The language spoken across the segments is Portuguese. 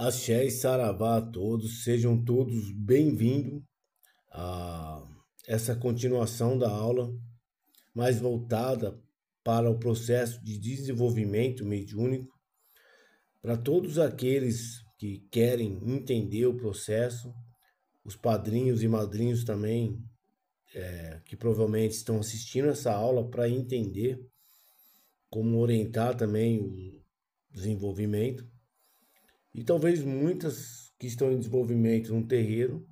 Axé e Saravá a todos, sejam todos bem-vindos a essa continuação da aula, mais voltada para o processo de desenvolvimento mediúnico, para todos aqueles que querem entender o processo, os padrinhos e madrinhos também, que provavelmente estão assistindo essa aula para entender como orientar também o desenvolvimento. E talvez muitas que estão em desenvolvimento no terreiro,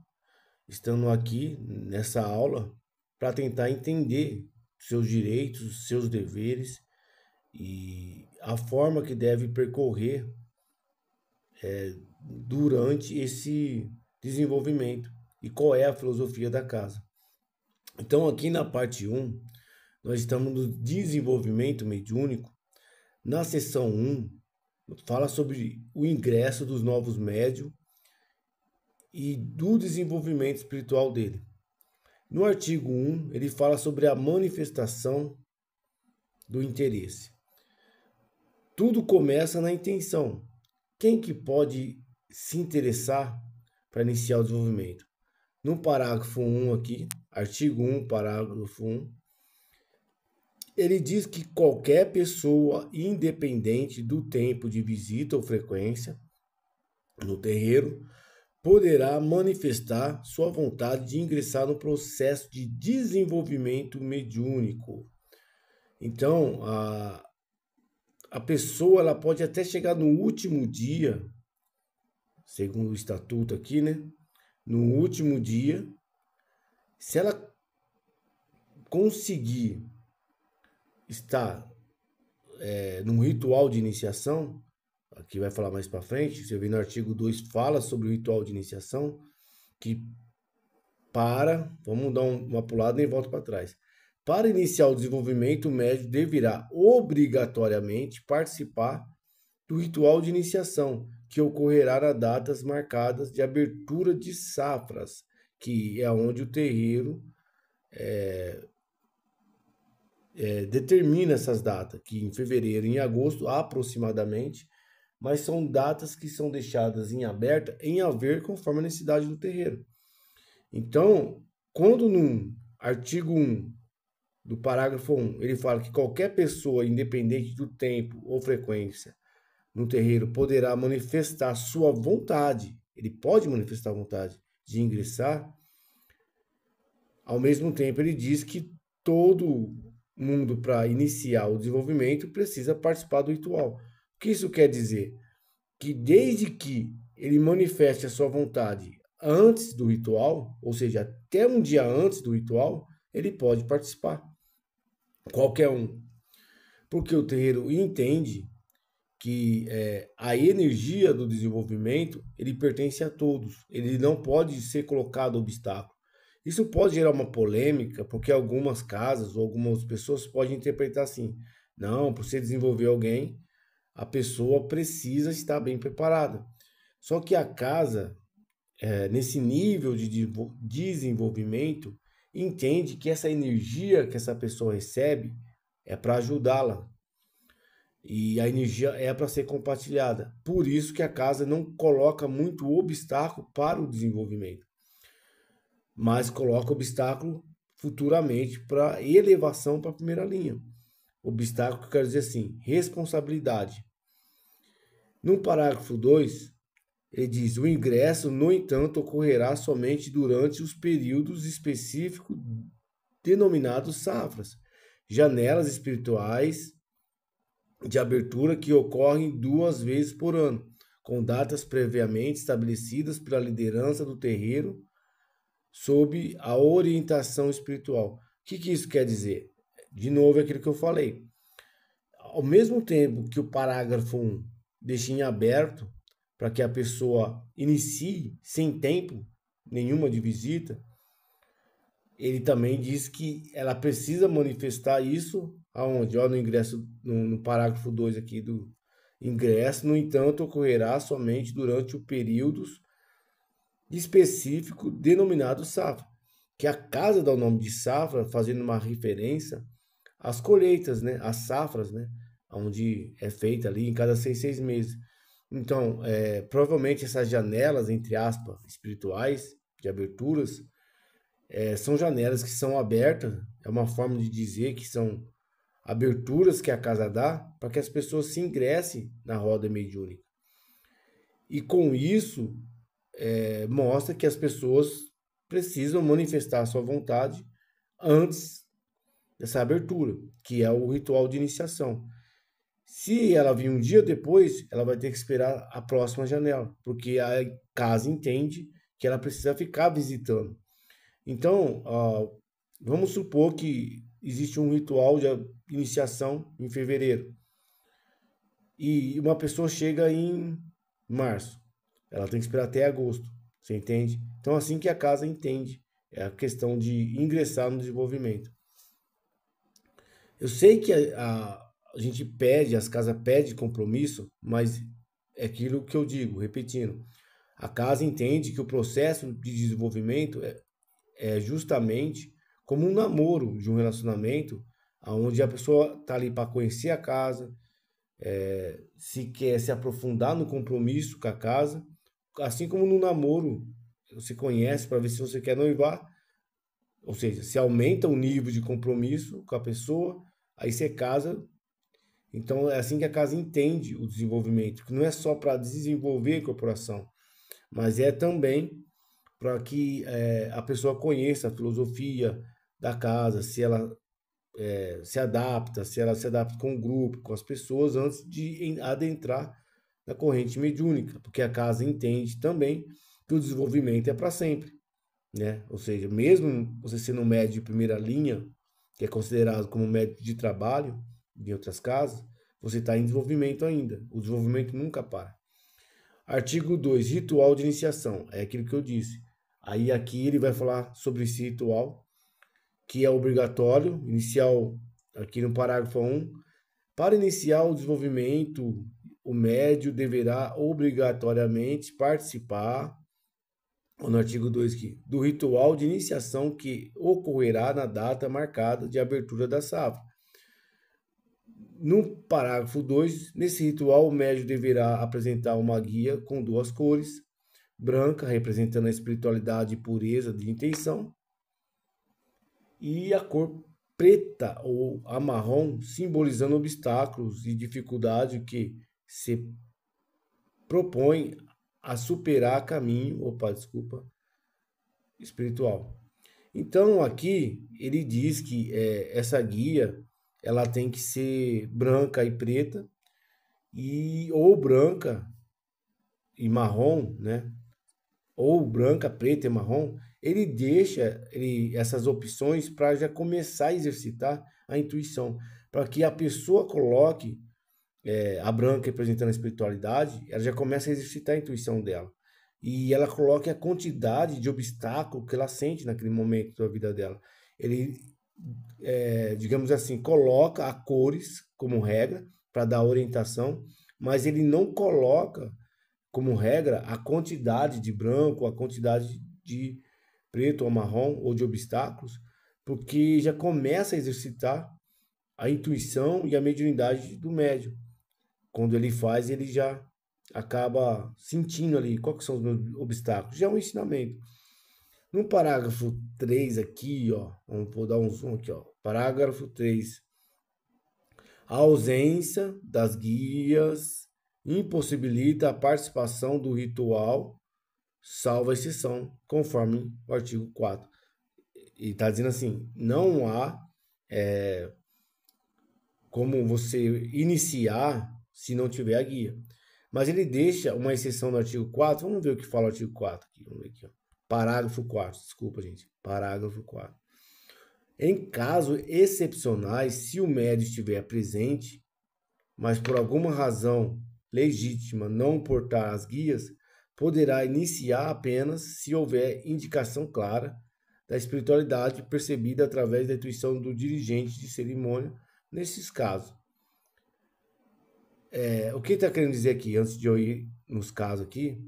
estando aqui nessa aula, para tentar entender seus direitos, seus deveres e a forma que deve percorrer durante esse desenvolvimento e qual é a filosofia da casa. Então, aqui na parte 1, nós estamos no desenvolvimento mediúnico. Na seção 1, fala sobre o ingresso dos novos médios e do desenvolvimento espiritual dele. No artigo 1, ele fala sobre a manifestação do interesse. Tudo começa na intenção. Quem que pode se interessar para iniciar o desenvolvimento? No parágrafo 1 aqui, artigo 1, parágrafo 1, ele diz que qualquer pessoa, independente do tempo de visita ou frequência no terreiro, poderá manifestar sua vontade de ingressar no processo de desenvolvimento mediúnico. Então, a pessoa ela pode até chegar no último dia, segundo o estatuto aqui, né? No último dia, se ela conseguir estar num ritual de iniciação, aqui vai falar mais para frente, você vê no artigo 2, fala sobre o ritual de iniciação, que vamos dar uma pulada e volta para trás. Para iniciar o desenvolvimento, o médium deverá obrigatoriamente participar do ritual de iniciação, que ocorrerá nas datas marcadas de abertura de safras, que é onde o terreiro determina essas datas, que em fevereiro e em agosto aproximadamente, mas são datas que são deixadas em aberta em haver conforme a necessidade do terreiro. Então, quando no artigo 1 do parágrafo 1, ele fala que qualquer pessoa, independente do tempo ou frequência no terreiro, poderá manifestar sua vontade, ele pode manifestar a vontade de ingressar, ao mesmo tempo ele diz que todo mundo, para iniciar o desenvolvimento, precisa participar do ritual. O que isso quer dizer? Que desde que ele manifeste a sua vontade antes do ritual, ou seja, até um dia antes do ritual, ele pode participar. Qualquer um. Porque o terreiro entende que a energia do desenvolvimento, ele pertence a todos. Ele não pode ser colocado obstáculo. Isso pode gerar uma polêmica, porque algumas casas ou algumas pessoas podem interpretar assim: não, para você desenvolver alguém, a pessoa precisa estar bem preparada. Só que a casa, nesse nível de desenvolvimento, entende que essa energia que essa pessoa recebe é para ajudá-la. E a energia é para ser compartilhada. Por isso que a casa não coloca muito obstáculo para o desenvolvimento, mas coloca obstáculo futuramente para elevação para a primeira linha. Obstáculo que eu quero dizer assim, responsabilidade. No parágrafo 2, ele diz: o ingresso, no entanto, ocorrerá somente durante os períodos específicos denominados safras, janelas espirituais de abertura que ocorrem 2 vezes por ano, com datas previamente estabelecidas pela liderança do terreiro sob a orientação espiritual. O que isso quer dizer? De novo, é aquilo que eu falei. Ao mesmo tempo que o parágrafo 1 deixa em aberto para que a pessoa inicie sem tempo nenhuma de visita, ele também diz que ela precisa manifestar isso aonde? No ingresso, no parágrafo 2 aqui do ingresso, no entanto, ocorrerá somente durante o período específico denominado safra, que a casa dá o nome de safra, fazendo uma referência às colheitas, né? Às safras, né? Onde é feita ali em cada 6 meses. Então, provavelmente essas janelas, entre aspas, espirituais, de aberturas, são janelas que são abertas, é uma forma de dizer que são aberturas que a casa dá para que as pessoas se ingressem na roda mediúnica. E com isso, mostra que as pessoas precisam manifestar a sua vontade antes dessa abertura, que é o ritual de iniciação. Se ela vir um dia depois, ela vai ter que esperar a próxima janela, porque a casa entende que ela precisa ficar visitando. Então, vamos supor que existe um ritual de iniciação em fevereiro e uma pessoa chega em março. Ela tem que esperar até agosto, você entende? Então, assim que a casa entende, é a questão de ingressar no desenvolvimento. Eu sei que a gente pede, as casas pedem compromisso, mas é aquilo que eu digo, repetindo. A casa entende que o processo de desenvolvimento é justamente como um namoro de um relacionamento, onde a pessoa está ali para conhecer a casa, se quer se aprofundar no compromisso com a casa, assim como no namoro, você conhece para ver se você quer noivar, ou seja, se aumenta o nível de compromisso com a pessoa, aí você casa. Então é assim que a casa entende o desenvolvimento, que não é só para desenvolver a corporação, mas é também para que a pessoa conheça a filosofia da casa, se ela se ela se adapta com o grupo, com as pessoas, antes de adentrar na corrente mediúnica, porque a casa entende também que o desenvolvimento é para sempre, né? Ou seja, mesmo você sendo um médico de primeira linha, que é considerado como médico de trabalho em outras casas, você está em desenvolvimento ainda. O desenvolvimento nunca para. Artigo 2, ritual de iniciação. É aquilo que eu disse. Aí aqui ele vai falar sobre esse ritual, que é obrigatório, inicial, aqui no parágrafo 1. Para iniciar o desenvolvimento, o médio deverá obrigatoriamente participar, no artigo 2 aqui, do ritual de iniciação que ocorrerá na data marcada de abertura da safra. No parágrafo 2, nesse ritual, o médium deverá apresentar uma guia com duas cores, branca, representando a espiritualidade e pureza de intenção, e a cor preta ou a marrom, simbolizando obstáculos e dificuldade que se propõe a superar caminho, espiritual. Então, aqui, ele diz que essa guia ela tem que ser branca e preta, ou branca e marrom, né? Ou branca, preta e marrom. Ele deixa essas opções para já começar a exercitar a intuição, para que a pessoa coloque a branca representando a espiritualidade, ela já começa a exercitar a intuição dela. E ela coloque a quantidade de obstáculo que ela sente naquele momento da vida dela. Ele, digamos assim, coloca a cores como regra para dar orientação, mas ele não coloca como regra a quantidade de branco, a quantidade de preto ou marrom ou de obstáculos, porque já começa a exercitar a intuição e a mediunidade do médium. Quando ele faz, ele já acaba sentindo ali quais são os meus obstáculos. Já é um ensinamento. No parágrafo 3 aqui, ó, vou dar um zoom aqui, ó. Parágrafo 3. A ausência das guias impossibilita a participação do ritual, salvo a exceção, conforme o artigo 4. E está dizendo assim, não há como você iniciar se não tiver a guia. Mas ele deixa uma exceção no artigo 4. Vamos ver o que fala o artigo 4 aqui. Vamos ver aqui, ó. Parágrafo 4. Desculpa, gente. Parágrafo 4. Em casos excepcionais, se o médium estiver presente, mas por alguma razão legítima não portar as guias, poderá iniciar apenas se houver indicação clara da espiritualidade percebida através da intuição do dirigente de cerimônia nesses casos. O que ele está querendo dizer aqui, antes de eu ir nos casos aqui,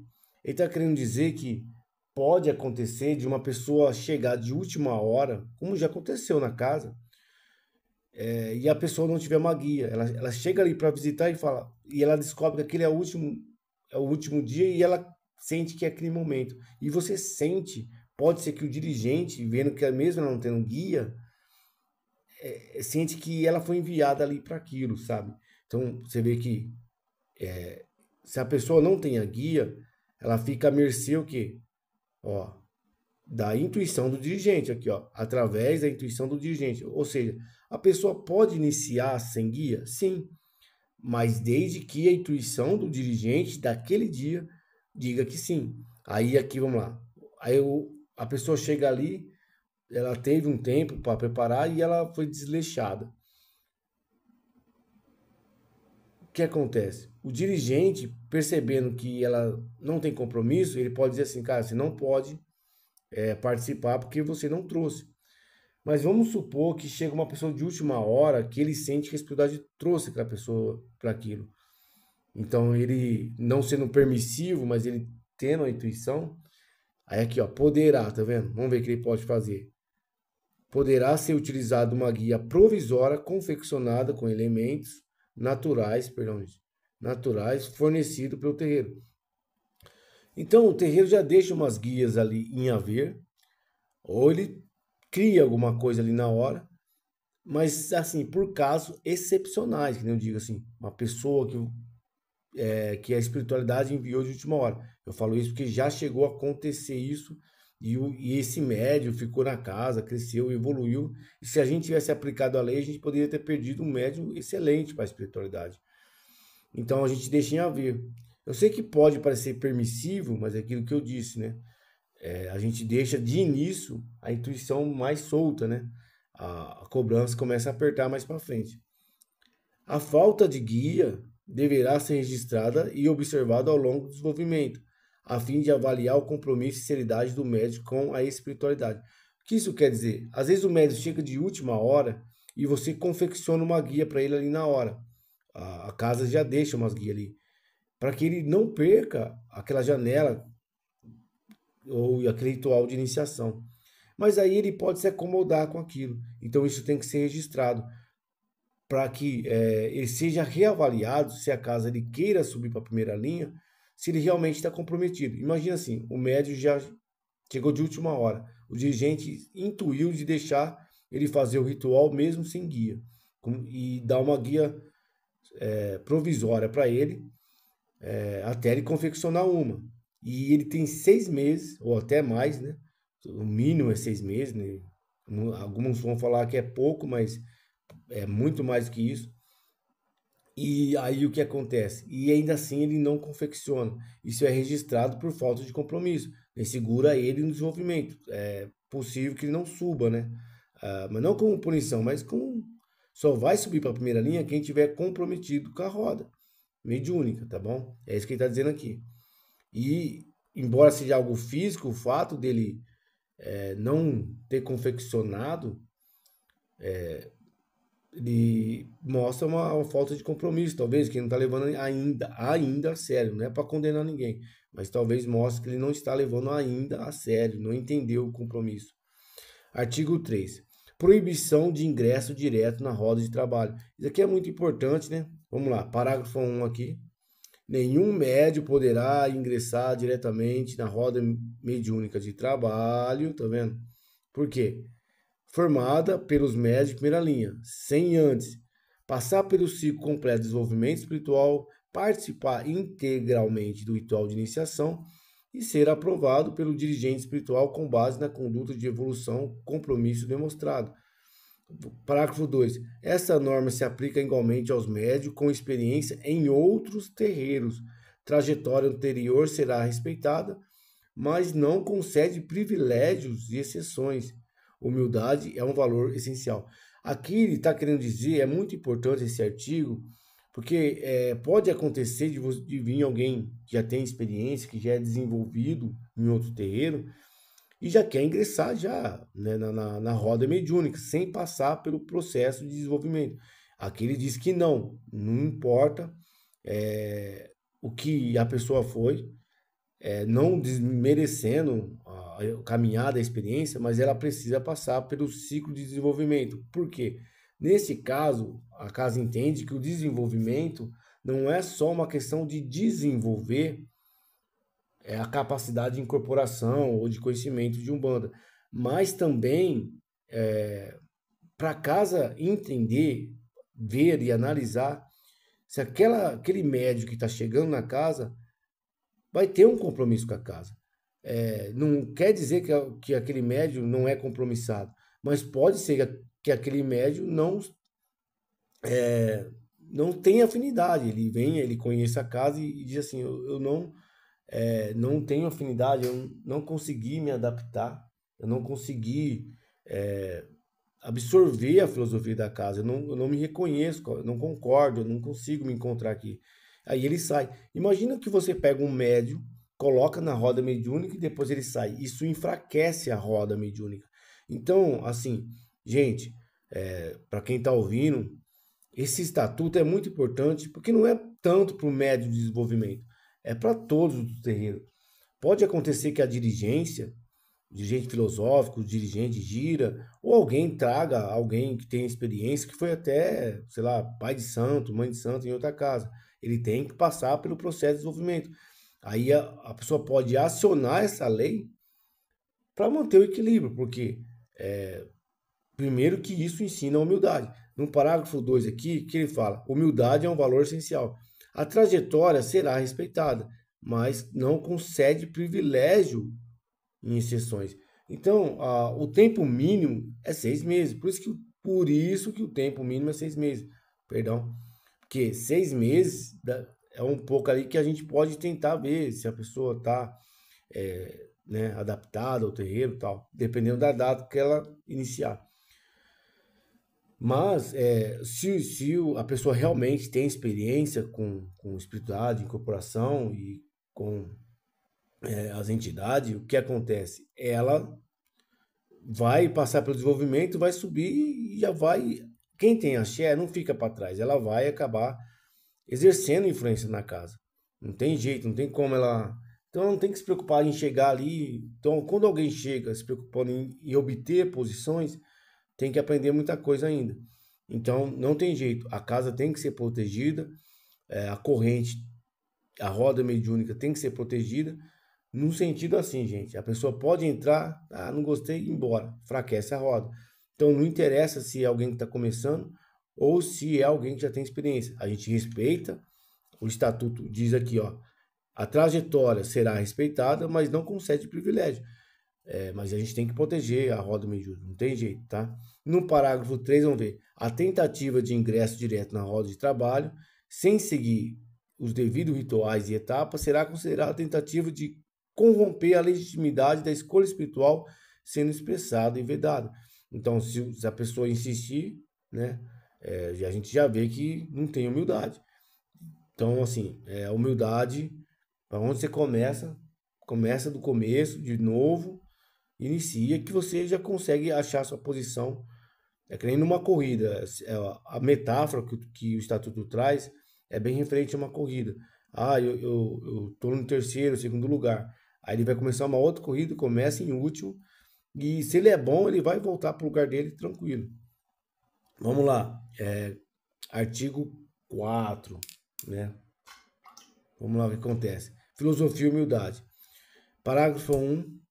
ele está querendo dizer que pode acontecer de uma pessoa chegar de última hora, como já aconteceu na casa, e a pessoa não tiver uma guia. Ela chega ali para visitar e ela descobre que aquele é o último é o último dia e ela sente que é aquele momento. E você sente, pode ser que o dirigente, vendo que mesmo ela não tendo guia, sente que ela foi enviada ali para aquilo, sabe? Então você vê que se a pessoa não tem a guia, ela fica à mercê o quê? Ó, da intuição do dirigente aqui, ó, através da intuição do dirigente. Ou seja, a pessoa pode iniciar sem guia? Sim, mas desde que a intuição do dirigente daquele dia diga que sim. Aí aqui, vamos lá. A pessoa chega ali, ela teve um tempo para preparar e ela foi desleixada. O que acontece? O dirigente, percebendo que ela não tem compromisso, ele pode dizer assim, cara, você não pode participar porque você não trouxe. Mas vamos supor que chega uma pessoa de última hora que ele sente que a espiritualidade trouxe aquela pessoa para aquilo. Então ele não sendo permissivo, mas ele tendo a intuição, aí aqui ó, poderá, tá vendo? Vamos ver o que ele pode fazer. Poderá ser utilizado uma guia provisória confeccionada com elementos naturais, fornecido pelo terreiro. Então o terreiro já deixa umas guias ali em haver, ou ele cria alguma coisa ali na hora, mas assim, por casos excepcionais, que nem eu digo assim, uma pessoa que a espiritualidade enviou de última hora. Eu falo isso porque já chegou a acontecer isso e esse médium ficou na casa, cresceu, evoluiu. E se a gente tivesse aplicado a lei, a gente poderia ter perdido um médium excelente para a espiritualidade. Então a gente deixa em haver. Eu sei que pode parecer permissivo, mas é aquilo que eu disse, né? A gente deixa de início a intuição mais solta, né? A cobrança começa a apertar mais para frente. A falta de guia deverá ser registrada e observada ao longo do desenvolvimento, a fim de avaliar o compromisso e seriedade do médico com a espiritualidade. O que isso quer dizer? Às vezes o médico chega de última hora e você confecciona uma guia para ele ali na hora. A casa já deixa umas guias ali, para que ele não perca aquela janela ou aquele ritual de iniciação. Mas aí ele pode se acomodar com aquilo. Então isso tem que ser registrado para que ele seja reavaliado se a casa ele queira subir para a primeira linha, se ele realmente está comprometido. Imagina assim, o médium já chegou de última hora. O dirigente intuiu de deixar ele fazer o ritual mesmo sem guia. E dar uma guia provisória para ele, até ele confeccionar uma. E ele tem 6 meses, ou até mais, né? O mínimo é 6 meses, né? Alguns vão falar que é pouco, mas é muito mais do que isso. E aí o que acontece? E ainda assim ele não confecciona. Isso é registrado por falta de compromisso. Ele segura ele no desenvolvimento. É possível que ele não suba, né? Mas não como punição, mas só vai subir para a primeira linha quem tiver comprometido com a roda mediúnica, tá bom? É isso que ele está dizendo aqui. E, embora seja algo físico, o fato dele não ter confeccionado, ele mostra uma falta de compromisso, talvez, que ele não está levando ainda a sério. Não é para condenar ninguém, mas talvez mostre que ele não está levando ainda a sério, não entendeu o compromisso. Artigo 3. Proibição de ingresso direto na roda de trabalho. Isso aqui é muito importante, né? Vamos lá, parágrafo 1 aqui. Nenhum médium poderá ingressar diretamente na roda mediúnica de trabalho, tá vendo? Por quê? Formada pelos médios de primeira linha, sem antes passar pelo ciclo completo de desenvolvimento espiritual, participar integralmente do ritual de iniciação e ser aprovado pelo dirigente espiritual com base na conduta de evolução, compromisso demonstrado. Parágrafo 2. Essa norma se aplica igualmente aos médios com experiência em outros terreiros. Trajetória anterior será respeitada, mas não concede privilégios e exceções. Humildade é um valor essencial. Aqui ele está querendo dizer, é muito importante esse artigo, porque pode acontecer de vir alguém que já tem experiência, que já é desenvolvido em outro terreiro, e já quer ingressar já, né, na roda mediúnica, sem passar pelo processo de desenvolvimento. Aqui ele diz que não importa o que a pessoa foi, não desmerecendo a caminhada, a experiência, mas ela precisa passar pelo ciclo de desenvolvimento. Por quê? Nesse caso, a casa entende que o desenvolvimento não é só uma questão de desenvolver a capacidade de incorporação ou de conhecimento de Umbanda, mas também para a casa entender, ver e analisar se aquele médium que está chegando na casa vai ter um compromisso com a casa. Não quer dizer que aquele médium não é compromissado, mas pode ser que aquele médium não tenha afinidade. Ele vem, ele conhece a casa e diz assim: eu não tenho afinidade, eu não consegui me adaptar, eu não consegui absorver a filosofia da casa, eu não me reconheço, eu não concordo, eu não consigo me encontrar aqui. Aí ele sai. Imagina que você pega um médium, coloca na roda mediúnica e depois ele sai. Isso enfraquece a roda mediúnica. Então, assim, gente, para quem está ouvindo, esse estatuto é muito importante porque não é tanto para o médium de desenvolvimento, é para todos do terreiro. Pode acontecer que a dirigência, o dirigente filosófico, o dirigente gira, ou alguém traga alguém que tem experiência, que foi até, sei lá, pai de santo, mãe de santo em outra casa. Ele tem que passar pelo processo de desenvolvimento. Aí a pessoa pode acionar essa lei para manter o equilíbrio, porque primeiro que isso ensina a humildade. No parágrafo 2 aqui, que ele fala, humildade é um valor essencial. A trajetória será respeitada, mas não concede privilégio em exceções. Então, o tempo mínimo é 6 meses. Por isso que o tempo mínimo é 6 meses. Perdão. Porque 6 meses é um pouco ali que a gente pode tentar ver se a pessoa está né, adaptada ao terreiro e tal, dependendo da data que ela iniciar. Mas se a pessoa realmente tem experiência com espiritualidade, incorporação e com as entidades, o que acontece? Ela vai passar pelo desenvolvimento, vai subir e já vai. Quem tem axé não fica para trás, ela vai acabar exercendo influência na casa. Não tem jeito, não tem como ela. Então não tem que se preocupar em chegar ali. Então, quando alguém chega se preocupando em obter posições, tem que aprender muita coisa ainda. Então, não tem jeito. A casa tem que ser protegida, a corrente, a roda mediúnica tem que ser protegida, no sentido assim, gente. A pessoa pode entrar, não gostei, ir embora. Enfraquece a roda. Então, não interessa se é alguém que está começando ou se é alguém que já tem experiência. A gente respeita. O estatuto diz aqui, ó, a trajetória será respeitada, mas não concede privilégio. Mas a gente tem que proteger a roda mediúnica, não tem jeito, tá? No parágrafo 3, vamos ver. A tentativa de ingresso direto na roda de trabalho, sem seguir os devidos rituais e etapas, será considerada tentativa de corromper a legitimidade da escolha espiritual sendo expressada e vedada. Então, se a pessoa insistir, né, a gente já vê que não tem humildade. Então, assim, a humildade, para onde você começa do começo, de novo, inicia que você já consegue achar sua posição. É que nem numa corrida. A metáfora que o Estatuto traz é bem referente a uma corrida. Eu tô no terceiro, segundo lugar. Aí ele vai começar uma outra corrida, começa em último. E se ele é bom, ele vai voltar para o lugar dele tranquilo. Vamos lá. Artigo 4, né? Vamos lá o que acontece. Filosofia e humildade. Parágrafo 1.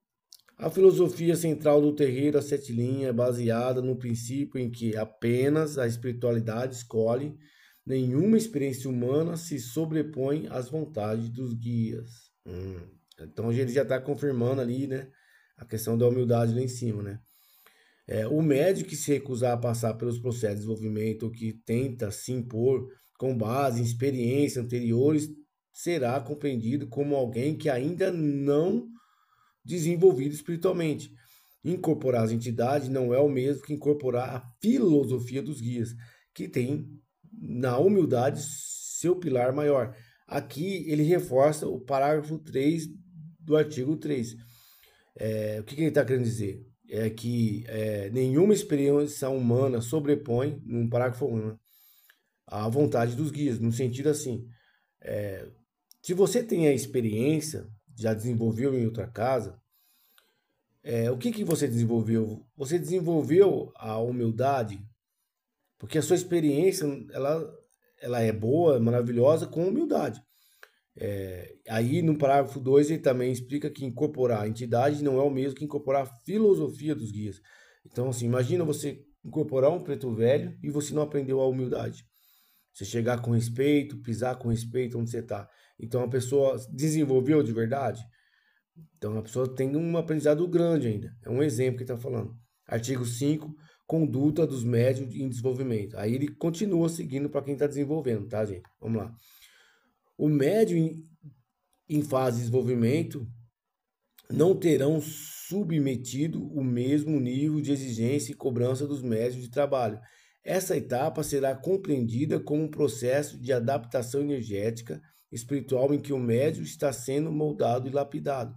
A filosofia central do terreiro, a sete linhas, é baseada no princípio em que apenas a espiritualidade escolhe, nenhuma experiência humana se sobrepõe às vontades dos guias. Então ele já está confirmando ali, né, a questão da humildade lá em cima, né? O médico que se recusar a passar pelos processos de desenvolvimento ou que tenta se impor com base em experiências anteriores será compreendido como alguém que ainda não desenvolvido espiritualmente. Incorporar as entidades não é o mesmo que incorporar a filosofia dos guias, que tem na humildade seu pilar maior. Aqui ele reforça o parágrafo 3 do artigo 3. O que ele está querendo dizer? É que nenhuma experiência humana sobrepõe, num parágrafo 1, né, a vontade dos guias, no sentido assim, se você tem a experiência, já desenvolveu em outra casa, o que você desenvolveu? Você desenvolveu a humildade, porque a sua experiência, ela é boa, maravilhosa, com humildade. Aí no parágrafo 2 ele também explica que incorporar a entidade não é o mesmo que incorporar a filosofia dos guias. Então, assim, imagina você incorporar um preto velho e você não aprendeu a humildade. Você chegar com respeito, pisar com respeito onde você está. Então a pessoa desenvolveu de verdade. Então a pessoa tem um aprendizado grande ainda. É um exemplo que está falando. Artigo 5, conduta dos médios em desenvolvimento. Aí ele continua seguindo para quem está desenvolvendo, tá, gente? Vamos lá. O médio em fase de desenvolvimento não terão submetido o mesmo nível de exigência e cobrança dos médios de trabalho. Essa etapa será compreendida como um processo de adaptação energética espiritual em que o médio está sendo moldado e lapidado.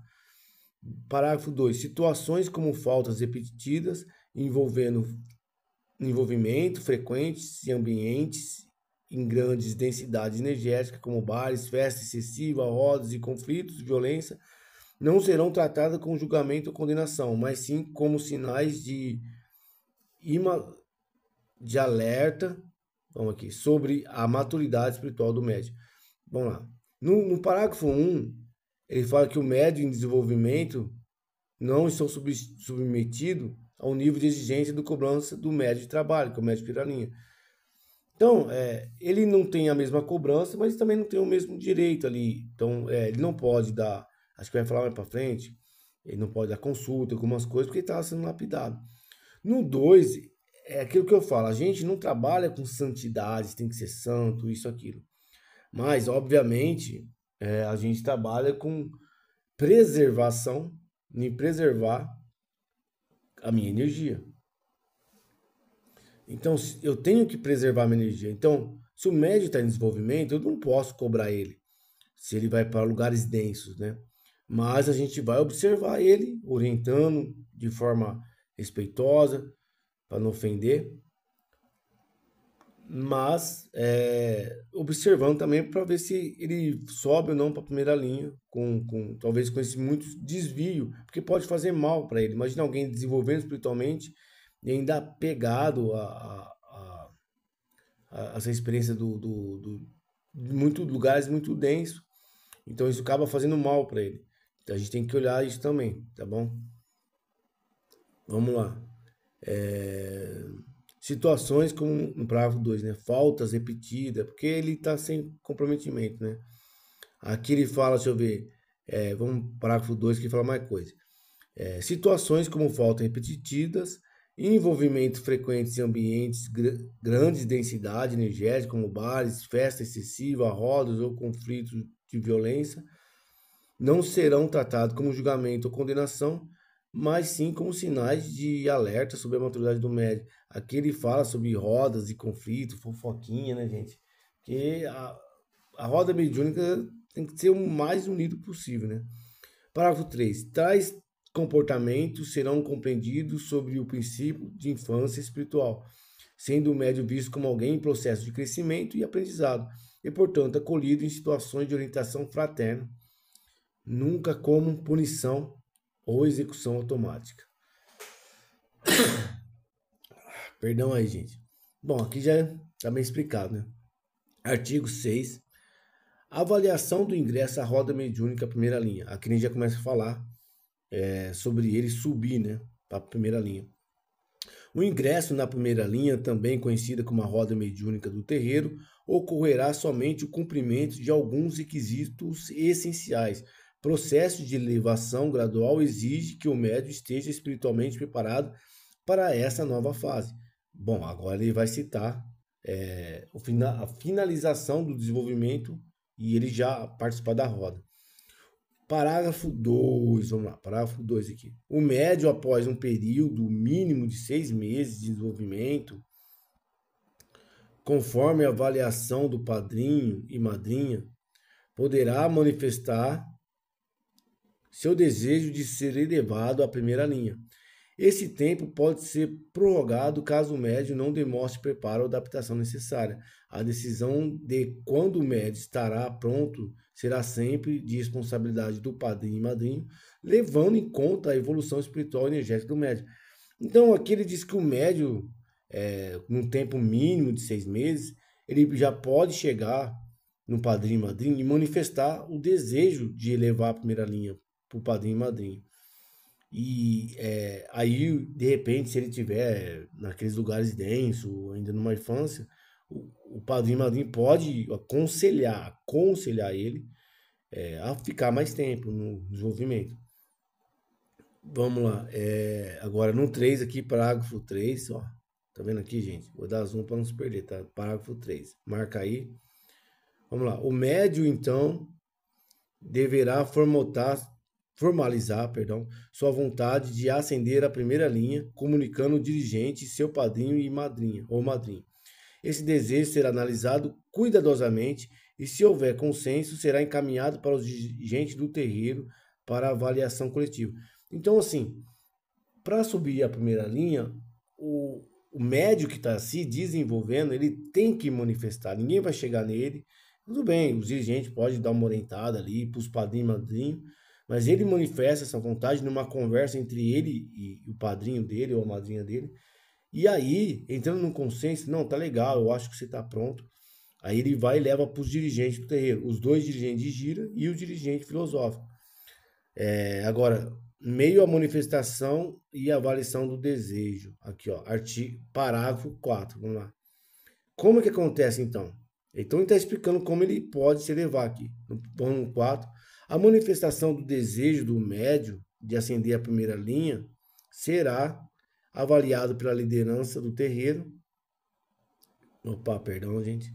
Parágrafo 2. Situações como faltas repetidas envolvendo envolvimento frequentes e ambientes em grandes densidades energéticas, como bares, festas excessivas, rodas e conflitos de violência, não serão tratadas com julgamento ou condenação, mas sim como sinais de alerta, vamos aqui, sobre a maturidade espiritual do médium. Vamos lá. No parágrafo 1, ele fala que o médium em desenvolvimento não estão submetidos ao nível de exigência do cobrança do médium de trabalho, que é o médium piralinha. Então, ele não tem a mesma cobrança, mas também não tem o mesmo direito ali. Então, ele não pode dar, acho que vai falar mais para frente, ele não pode dar consulta, algumas coisas, porque ele está sendo lapidado. No 2, é aquilo que eu falo, a gente não trabalha com santidade, tem que ser santo, isso, aquilo. Mas, obviamente, a gente trabalha com preservação, em preservar a minha energia. Então, eu tenho que preservar a minha energia. Então, se o médium está em desenvolvimento, eu não posso cobrar ele, se ele vai para lugares densos, né? Mas a gente vai observar ele, orientando de forma respeitosa, para não ofender, mas observando também para ver se ele sobe ou não para a primeira linha, talvez com esse muito desvio, porque pode fazer mal para ele. Imagina alguém desenvolvendo espiritualmente e ainda pegado a essa experiência de muitos lugares muito denso, então isso acaba fazendo mal para ele. Então a gente tem que olhar isso também, tá bom? Vamos lá. Situações como no parágrafo 2, né? Faltas repetidas, porque ele está sem comprometimento, né? Aqui ele fala, deixa eu ver, vamos para o parágrafo 2 que fala mais coisa. Situações como faltas repetidas, envolvimento frequente em ambientes grandes densidade energética, como bares, festa excessiva, rodas ou conflitos de violência, não serão tratados como julgamento ou condenação, mas sim como sinais de alerta sobre a maturidade do médium. Aqui ele fala sobre rodas e conflito, fofoquinha, né, gente? Porque a roda mediúnica tem que ser o mais unido possível, né? Parágrafo 3. Tais comportamentos serão compreendidos sobre o princípio de infância espiritual, sendo o médium visto como alguém em processo de crescimento e aprendizado, e, portanto, acolhido em situações de orientação fraterna, nunca como punição ou execução automática. Perdão aí, gente. Bom, aqui já está bem explicado, né? Artigo 6. Avaliação do ingresso à roda mediúnica primeira linha. Aqui a gente já começa a falar sobre ele subir, né, para a primeira linha. O ingresso na primeira linha, também conhecida como a roda mediúnica do terreiro, ocorrerá somente o cumprimento de alguns requisitos essenciais. Processo de elevação gradual exige que o médium esteja espiritualmente preparado para essa nova fase. Bom, agora ele vai citar a finalização do desenvolvimento e ele já participar da roda. Parágrafo 2, vamos lá, parágrafo 2 aqui. O médium, após um período mínimo de 6 meses de desenvolvimento, conforme a avaliação do padrinho e madrinha, poderá manifestar seu desejo de ser elevado à primeira linha. Esse tempo pode ser prorrogado caso o médium não demonstre preparo ou adaptação necessária. A decisão de quando o médium estará pronto será sempre de responsabilidade do padrinho e madrinho, levando em conta a evolução espiritual e energética do médium. Então, aqui ele diz que o médium, num tempo mínimo de 6 meses, ele já pode chegar no padrinho e madrinha e manifestar o desejo de elevar a primeira linha para o padrinho e madrinha. E aí, de repente, se ele tiver naqueles lugares densos, ainda numa infância, o padrinho e madrinha pode aconselhar ele a ficar mais tempo no desenvolvimento. Vamos lá. Agora no 3 aqui, parágrafo 3, ó. Tá vendo aqui, gente? Vou dar zoom para não se perder, tá? Parágrafo 3. Marca aí. Vamos lá. O médio, então, deverá formalizar, sua vontade de ascender à primeira linha, comunicando o dirigente, seu padrinho e madrinha, ou madrinha. Esse desejo será analisado cuidadosamente e, se houver consenso, será encaminhado para os dirigentes do terreiro para avaliação coletiva. Então, assim, para subir a primeira linha, o médio que está se desenvolvendo, ele tem que manifestar, ninguém vai chegar nele. Tudo bem, os dirigentes podem dar uma orientada ali para os padrinhos e madrinhos, mas ele manifesta essa vontade numa conversa entre ele e o padrinho dele ou a madrinha dele. E aí, entrando num consenso, não, tá legal, eu acho que você tá pronto. Aí ele vai e leva para os dirigentes do terreiro, os dois dirigentes de gira e o dirigente filosófico. Agora, meio à manifestação e avaliação do desejo. Aqui, ó, parágrafo 4, vamos lá. Como que acontece, então? Então, ele está explicando como ele pode se elevar aqui. No 4, a manifestação do desejo do médio de ascender a primeira linha será avaliado pela liderança do terreiro. Opa, perdão, gente.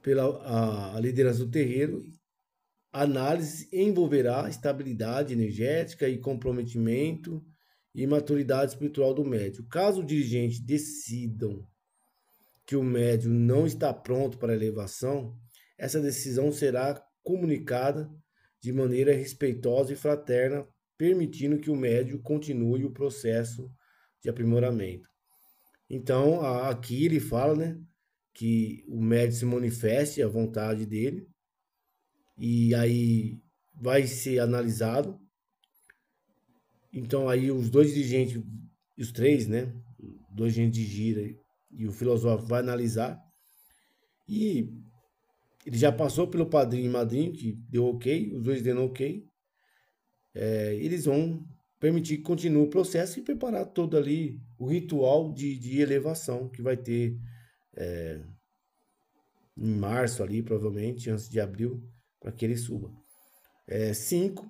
Pela a liderança do terreiro. A análise envolverá estabilidade energética e comprometimento e maturidade espiritual do médio. Caso o dirigente decidam que o médio não está pronto para a elevação, essa decisão será comunicada de maneira respeitosa e fraterna, permitindo que o médio continue o processo de aprimoramento. Então, aqui ele fala, né, que o médio se manifeste a vontade dele, e aí vai ser analisado. Então, aí os dois dirigentes, os três, né, dois dirigentes de gira e o filósofo vai analisar, e ele já passou pelo padrinho e madrinho, que deu ok, os dois deram ok. Eles vão permitir que continue o processo e preparar todo ali o ritual de elevação que vai ter em março ali, provavelmente, antes de abril, para que ele suba. 5.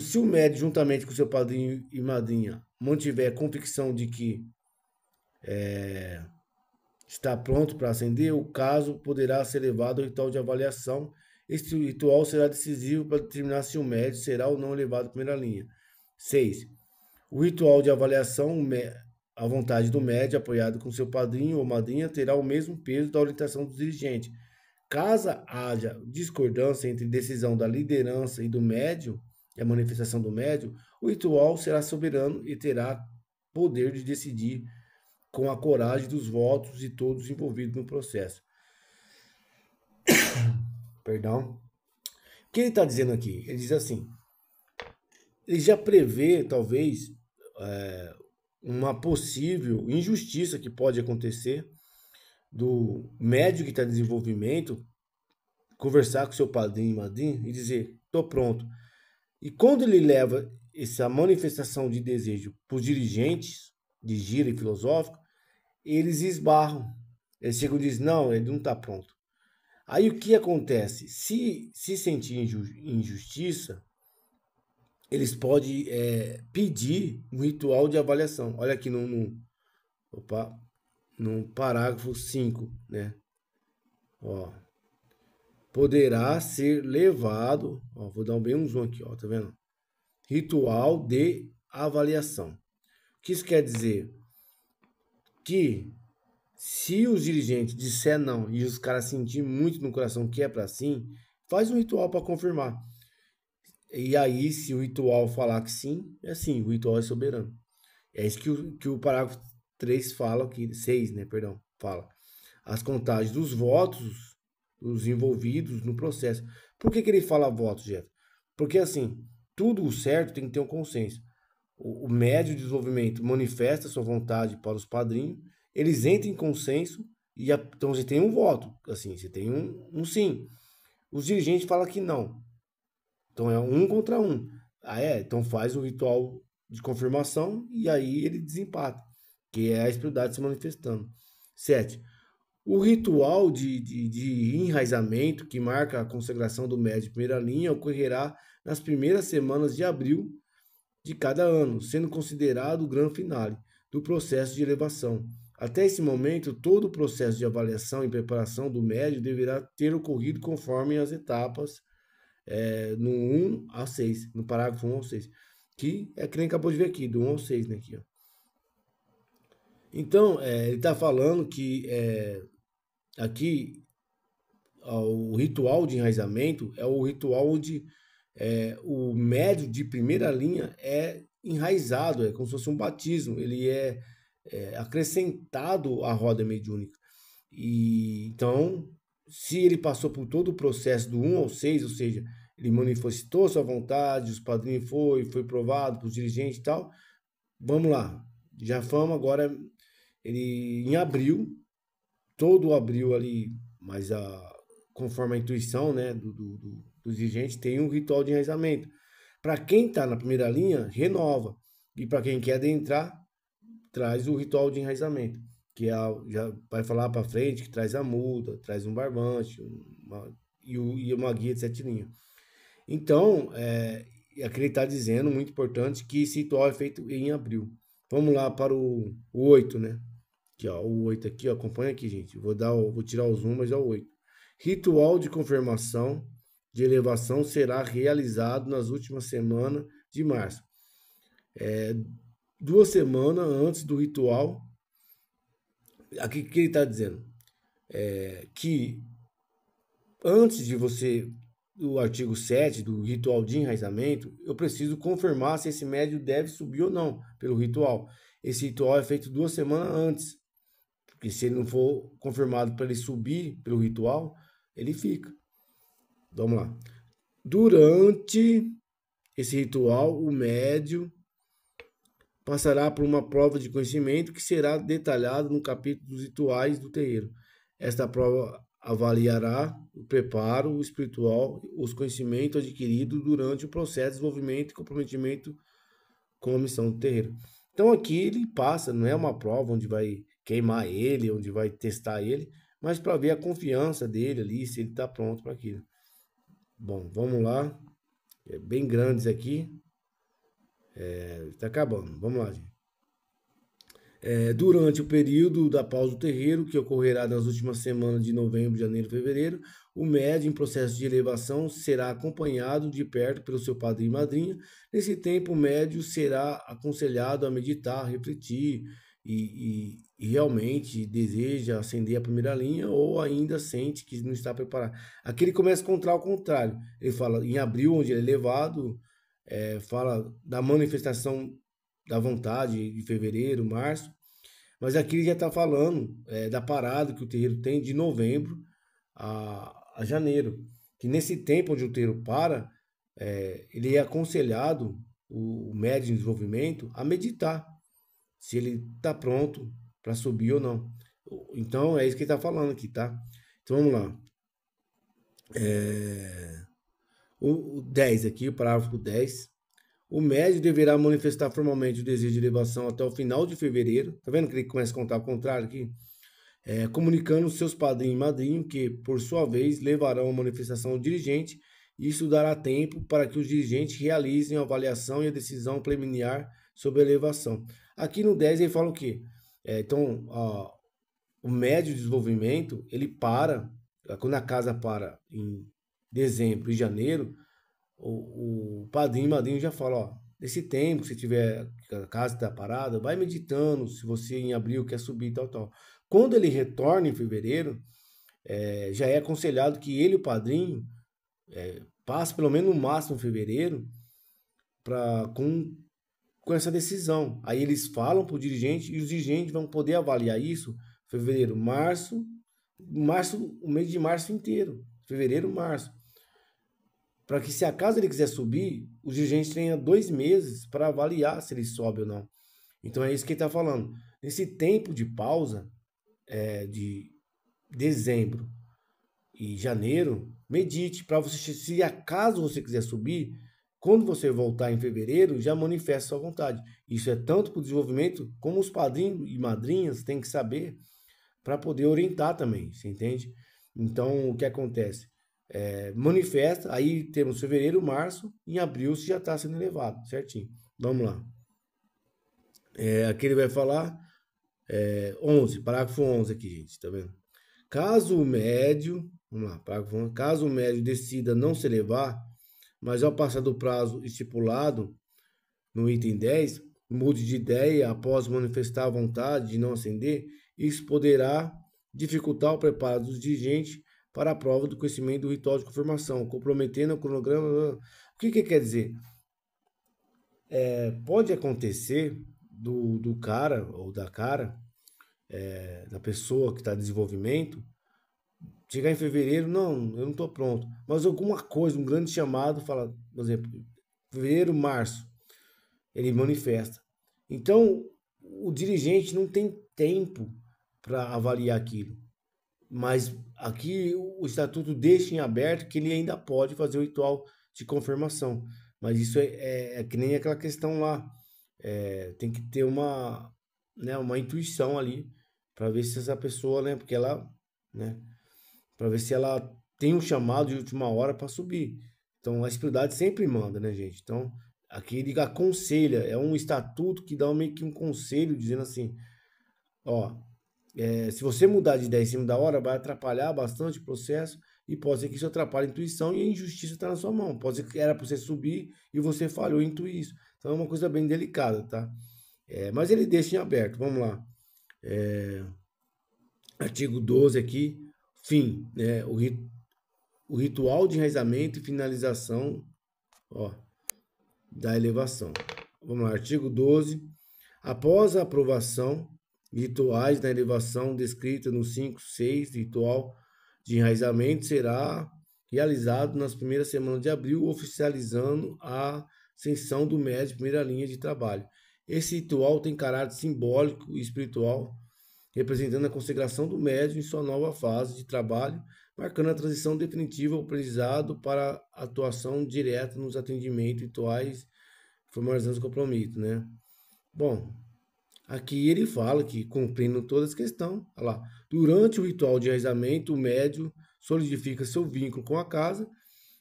Se o médio, juntamente com seu padrinho e madrinha, mantiver a convicção de que está pronto para ascender, o caso poderá ser levado ao ritual de avaliação. Este ritual será decisivo para determinar se o médio será ou não elevado à primeira linha. 6. O ritual de avaliação, a vontade do médio, apoiado com seu padrinho ou madrinha, terá o mesmo peso da orientação do dirigente. Caso haja discordância entre decisão da liderança e do médio, e a manifestação do médio, o ritual será soberano e terá poder de decidir com a coragem dos votos de todos envolvidos no processo. Perdão. O que ele está dizendo aqui? Ele diz assim, ele já prevê, talvez, uma possível injustiça que pode acontecer do médio que está em desenvolvimento conversar com seu padrinho e madrinha e dizer, estou pronto. E quando ele leva essa manifestação de desejo para os dirigentes de gira e filosófico, eles esbarram. Eles chegam e dizem, não, ele não está pronto. Aí o que acontece? Se sentir injustiça, eles podem pedir um ritual de avaliação. Olha aqui no parágrafo 5, né? Ó, poderá ser levado, ó, vou dar bem um zoom aqui, ó, tá vendo? Ritual de avaliação. O que isso quer dizer? Que se os dirigentes disser não e os caras sentirem muito no coração que é para sim, faz um ritual para confirmar. E aí, se o ritual falar que sim, é sim, o ritual é soberano. É isso que o parágrafo 3 fala, 6, né, perdão, fala. As contagens dos votos dos envolvidos no processo. Por que ele fala votos, Jeff? Porque, assim, tudo certo tem que ter um consenso. O médio de desenvolvimento manifesta sua vontade para os padrinhos, eles entram em consenso e então você tem um voto, assim, você tem um sim. Os dirigentes falam que não. Então é um contra um. Então faz o ritual de confirmação e aí ele desempata, que é a espiritualidade se manifestando. 7. O ritual de enraizamento, que marca a consagração do médium de primeira linha, ocorrerá nas primeiras semanas de abril de cada ano, sendo considerado o grande finale do processo de elevação. Até esse momento, todo o processo de avaliação e preparação do médium deverá ter ocorrido conforme as etapas no 1 a 6, no parágrafo 1 ao 6, que é que nem acabou de ver aqui, do 1 ao 6, né, aqui, ó. Então, ele está falando que aqui o ritual de enraizamento é o ritual onde o médium de primeira linha é enraizado, é como se fosse um batismo, ele é acrescentado à roda mediúnica. E então, se ele passou por todo o processo do 1 ao 6, ou seja, ele manifestou sua vontade, os padrinhos foi provado para os dirigentes e tal, vamos lá, já fama agora, ele em abril, todo abril ali, mas conforme a intuição, né, dos dirigentes, tem um ritual de enraizamento. Para quem está na primeira linha, renova. E para quem quer adentrar, traz o ritual de enraizamento, que já vai falar para frente, que traz a muda, traz um barbante e uma guia de 7 linhas. Então, aqui ele está dizendo, muito importante, que esse ritual é feito em abril. Vamos lá para o 8, né? Aqui, ó, o 8 aqui, ó, acompanha aqui, gente. Vou tirar o zoom, mas é o 8. Ritual de confirmação de elevação será realizado nas últimas semanas de março. 2 semanas antes do ritual. Aqui que ele está dizendo? Que antes de você, do artigo 7 do ritual de enraizamento, eu preciso confirmar se esse médium deve subir ou não pelo ritual. Esse ritual é feito 2 semanas antes. Porque se ele não for confirmado para ele subir pelo ritual, ele fica. Vamos lá. Durante esse ritual, o médium passará por uma prova de conhecimento que será detalhada no capítulo dos rituais do terreiro. Esta prova avaliará o preparo espiritual, os conhecimentos adquiridos durante o processo de desenvolvimento e comprometimento com a missão do terreiro. Então aqui ele passa, não é uma prova onde vai queimar ele, onde vai testar ele, mas para ver a confiança dele ali, se ele está pronto para aquilo. Bom, vamos lá. É bem grandes aqui. Está acabando. Vamos lá, gente. Durante o período da pausa do terreiro, que ocorrerá nas últimas semanas de novembro, janeiro e fevereiro, o médium em processo de elevação será acompanhado de perto pelo seu padrinho e madrinha. Nesse tempo, o médium será aconselhado a meditar, refletir e realmente deseja ascender a primeira linha ou ainda sente que não está preparado. Aqui ele começa a contar ao contrário. Ele fala em abril, onde ele é elevado, fala da manifestação da vontade de fevereiro, março, mas aqui ele já está falando da parada que o terreiro tem de novembro a janeiro, que nesse tempo onde o terreiro para, ele é aconselhado, o médium em desenvolvimento, a meditar, se ele está pronto para subir ou não. Então é isso que ele está falando aqui, tá? Então vamos lá. O 10 aqui, o parágrafo 10. O médium deverá manifestar formalmente o desejo de elevação até o final de fevereiro. Tá vendo que ele começa a contar ao contrário aqui? Comunicando seus padrinhos e madrinhos que, por sua vez, levarão a manifestação ao dirigente. Isso dará tempo para que os dirigentes realizem a avaliação e a decisão preliminar sobre a elevação. Aqui no 10 ele fala o quê? Então, o médium de desenvolvimento, ele para, quando a casa para em dezembro e janeiro, o padrinho e madrinho já fala, ó, nesse tempo, se tiver a casa está parada, vai meditando, se você em abril quer subir, tal. Quando ele retorna em fevereiro, já é aconselhado que ele e o padrinho passe pelo menos no máximo em fevereiro com essa decisão. Aí eles falam para o dirigente e os dirigentes vão poder avaliar isso fevereiro, março, o mês de março inteiro, fevereiro, março. Para que se acaso ele quiser subir, os dirigentes tenham 2 meses para avaliar se ele sobe ou não. Então é isso que ele está falando. Nesse tempo de pausa, de dezembro e janeiro, medite para você, se acaso você quiser subir, quando você voltar em fevereiro, já manifesta sua vontade. Isso é tanto para o desenvolvimento, como os padrinhos e madrinhas têm que saber para poder orientar também, você entende? Então, o que acontece? Manifesta, aí temos fevereiro, março, em abril você já está sendo elevado, certinho. Vamos lá. Aqui ele vai falar 11, parágrafo 11 aqui, gente, tá vendo? Caso o médio, vamos lá, parágrafo 11, caso o médio decida não se elevar, mas ao passar do prazo estipulado no item 10, mude de ideia após manifestar a vontade de não ascender, isso poderá dificultar o preparo dos dirigentes para a prova do conhecimento do ritual de confirmação, comprometendo o cronograma. O que quer dizer? Pode acontecer do cara ou da da pessoa que está em desenvolvimento, chegar em fevereiro, não, eu não estou pronto. Mas alguma coisa, um grande chamado, fala, por exemplo, fevereiro, março, ele manifesta. Então, o dirigente não tem tempo para avaliar aquilo. Mas aqui o estatuto deixa em aberto que ele ainda pode fazer o ritual de confirmação. Mas isso é que nem aquela questão lá. Tem que ter uma intuição ali para ver se essa pessoa, né, porque ela, né, para ver se ela tem um chamado de última hora para subir. Então a espiritualidade sempre manda, né, gente? Então aqui ele aconselha, é um estatuto que dá meio que um conselho dizendo assim, ó, se você mudar de ideia em cima da hora, vai atrapalhar bastante o processo e pode ser que isso atrapalhe a intuição e a injustiça está na sua mão. Pode ser que era para você subir e você falhou em intuir isso. Então é uma coisa bem delicada, tá? Mas ele deixa em aberto. Vamos lá. Artigo 12 aqui. Fim. Né? O ritual de enraizamento e finalização, ó, da elevação. Vamos lá. Artigo 12. Após a aprovação, rituais da elevação descrita no 5.6, ritual de enraizamento será realizado nas primeiras semanas de abril, oficializando a ascensão do médio de primeira linha de trabalho. Esse ritual tem caráter simbólico e espiritual, representando a consagração do médio em sua nova fase de trabalho, marcando a transição definitiva ao aprendizado para a atuação direta nos atendimentos rituais, formalizando o compromisso, né? Bom, aqui ele fala que, cumprindo todas as questões, olha lá, durante o ritual de enraizamento, o médio solidifica seu vínculo com a casa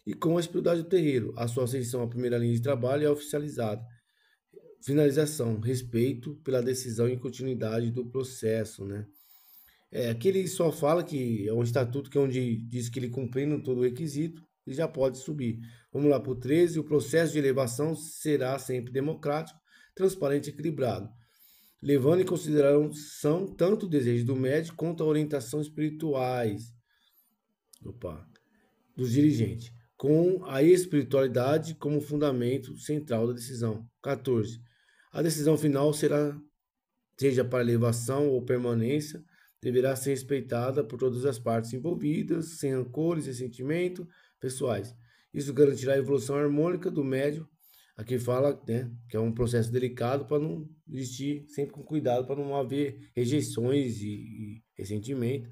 e com a espiritualidade do terreiro. A sua ascensão à primeira linha de trabalho é oficializada. Finalização, respeito pela decisão e continuidade do processo, né? Aqui ele só fala que é um estatuto que é onde diz que ele cumprindo todo o requisito, ele já pode subir. Vamos lá para o 13, o processo de elevação será sempre democrático, transparente e equilibrado, levando em consideração tanto o desejo do médico quanto a orientação espirituais dos dirigentes, com a espiritualidade como fundamento central da decisão. 14. A decisão final seja para elevação ou permanência, deverá ser respeitada por todas as partes envolvidas, sem rancores e ressentimentos pessoais. Isso garantirá a evolução harmônica do médium. Aqui fala, né, que é um processo delicado para não existir, sempre com cuidado, para não haver rejeições e ressentimento.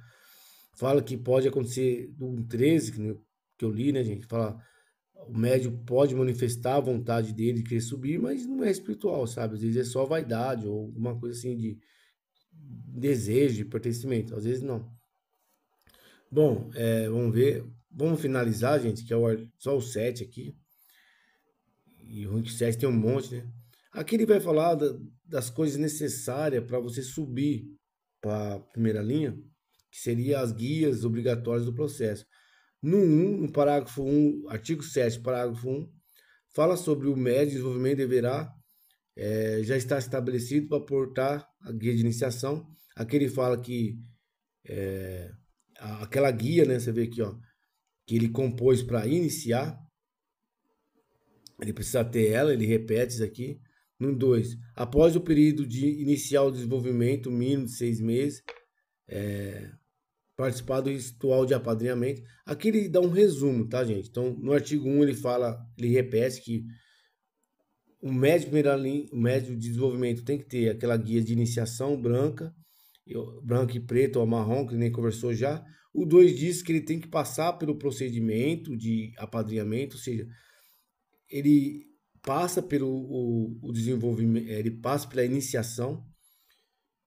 Fala que pode acontecer do 13, que eu li, né, gente? Fala, o médium pode manifestar a vontade dele de querer subir, mas não é espiritual, sabe? Às vezes é só vaidade ou alguma coisa assim de desejo, de pertencimento. Às vezes não. Bom, vamos ver. Vamos finalizar, gente, que é só o 7 aqui. E o rank 7 tem um monte, né? Aqui ele vai falar das coisas necessárias para você subir para a primeira linha, que seria as guias obrigatórias do processo. No parágrafo 1, artigo 7, parágrafo 1, fala sobre o médio de desenvolvimento deverá já estar estabelecido para aportar a guia de iniciação. Aqui ele fala que aquela guia, né, você vê aqui, ó, que ele compôs para iniciar, ele precisa ter ela, ele repete isso aqui. No 2, após o período de inicial desenvolvimento, mínimo de 6 meses, participar do ritual de apadrinhamento. Aqui ele dá um resumo, tá, gente? Então, no artigo 1 ele repete que o médio de desenvolvimento tem que ter aquela guia de iniciação branca branco e preto ou marrom, que nem conversou já. O 2 diz que ele tem que passar pelo procedimento de apadrinhamento, ou seja, ele passa pelo o desenvolvimento, ele passa pela iniciação,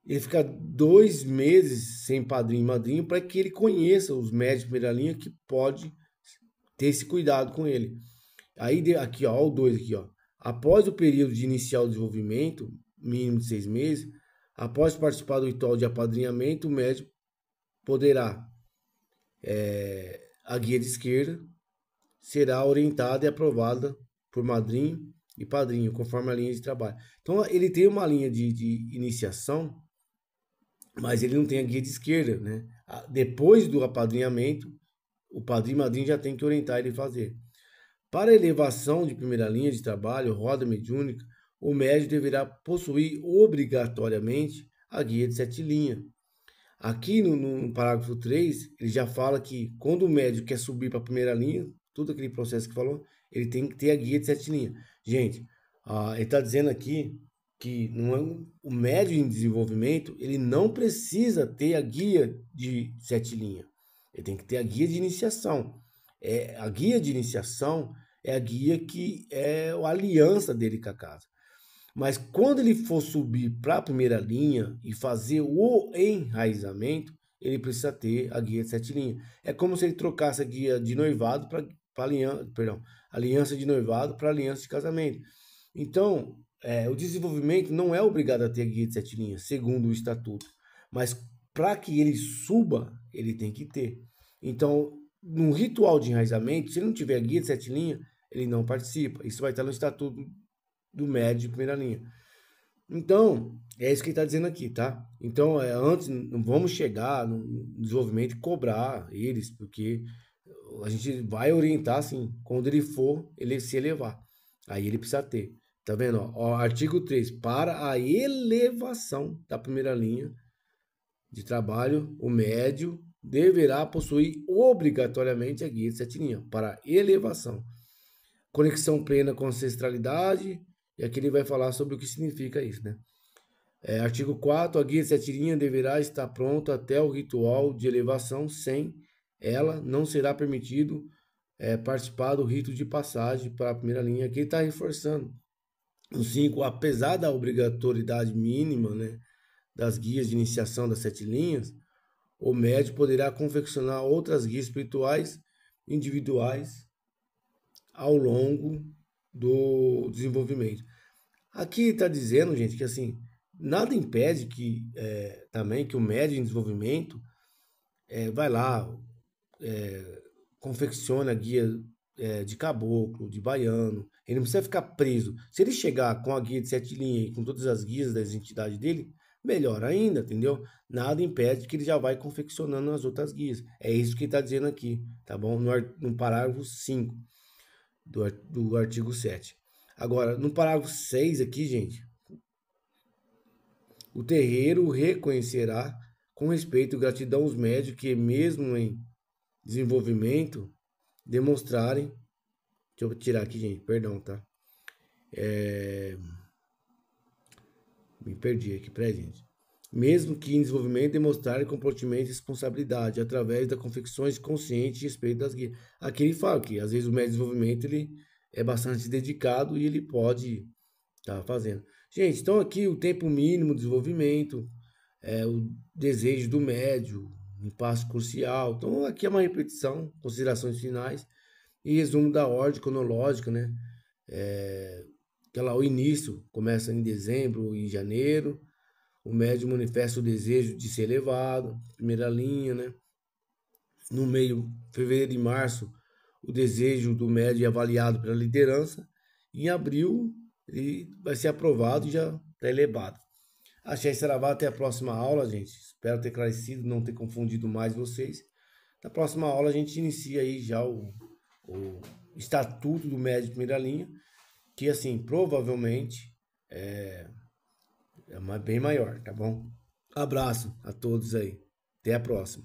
ele fica 2 meses sem padrinho e madrinha para que ele conheça os médicos de primeira linha que pode ter esse cuidado com ele. Aí aqui, ó, o 2 aqui, ó. Após o período de inicial desenvolvimento, mínimo de 6 meses, após participar do ritual de apadrinhamento, o médico poderá, a guia de esquerda será orientada e aprovada por madrinho e padrinho, conforme a linha de trabalho. Então, ele tem uma linha de iniciação, mas ele não tem a guia de esquerda, né? Depois do apadrinhamento, o padrinho e madrinho já tem que orientar ele a fazer. Para elevação de primeira linha de trabalho, roda mediúnica, o médium deverá possuir obrigatoriamente a guia de 7 linhas. Aqui no parágrafo 3, ele já fala que quando o médium quer subir para a primeira linha, todo aquele processo que falou, ele tem que ter a guia de 7 linhas. Gente, ele está dizendo aqui que não é o médium em desenvolvimento, ele não precisa ter a guia de 7 linhas. Ele tem que ter a guia de iniciação. A guia de iniciação é a guia que é a aliança dele com a casa. Mas quando ele for subir para a primeira linha e fazer o enraizamento, ele precisa ter a guia de 7 linhas. É como se ele trocasse a guia de noivado para aliança de noivado para aliança de casamento. Então, o desenvolvimento não é obrigado a ter a guia de 7 linhas, segundo o estatuto. Mas para que ele suba, ele tem que ter. Então, no ritual de enraizamento, se ele não tiver a guia de 7 linhas, ele não participa. Isso vai estar no estatuto do médio de primeira linha. Então, é isso que ele está dizendo aqui, tá? Então, antes, não vamos chegar no desenvolvimento e cobrar eles, porque a gente vai orientar, assim, quando ele for, ele se elevar. Aí ele precisa ter. Tá vendo? Ó, artigo 3. Para a elevação da primeira linha de trabalho, o médio deverá possuir obrigatoriamente a guia de 7 linhas para elevação. Conexão plena com a ancestralidade, e aqui ele vai falar sobre o que significa isso, né? Artigo 4, a guia de 7 linhas deverá estar pronta até o ritual de elevação, sem ela não será permitido participar do rito de passagem para a primeira linha. Aqui ele está reforçando. O 5, apesar da obrigatoriedade mínima, né, das guias de iniciação das 7 linhas, o médium poderá confeccionar outras guias espirituais individuais ao longo do desenvolvimento. Aqui está dizendo, gente, que assim, nada impede que também que o médium em desenvolvimento vai lá, confecciona a guia de caboclo, de baiano. Ele não precisa ficar preso. Se ele chegar com a guia de 7 linhas e com todas as guias das entidades dele, melhor ainda, entendeu? Nada impede que ele já vai confeccionando as outras guias. É isso que ele está dizendo aqui, tá bom? No parágrafo 5 do artigo 7. Agora, no parágrafo 6 aqui, gente, o terreiro reconhecerá com respeito e gratidão os médios que, mesmo em desenvolvimento, demonstrarem... Deixa eu tirar aqui, gente, perdão, tá? Me perdi aqui, peraí, gente. Mesmo que em desenvolvimento, demonstrarem comprometimento e responsabilidade através das confecções conscientes de respeito das guias. Aqui ele fala que, às vezes, o médio de desenvolvimento ele é bastante dedicado e ele pode estar fazendo. Gente, então aqui o tempo mínimo de desenvolvimento, o desejo do médio, um passo crucial. Então aqui é uma repetição, considerações finais e resumo da ordem cronológica, né? O início começa em dezembro, em janeiro. O médium manifesta o desejo de ser elevado, primeira linha, né? No meio, fevereiro e março, o desejo do médium é avaliado pela liderança. Em abril, ele vai ser aprovado e já está elevado. Axé Saravá, até a próxima aula, gente. Espero ter esclarecido, não ter confundido mais vocês. Na próxima aula, a gente inicia aí já o estatuto do médium de primeira linha, que, assim, provavelmente é bem maior, tá bom? Abraço a todos aí. Até a próxima.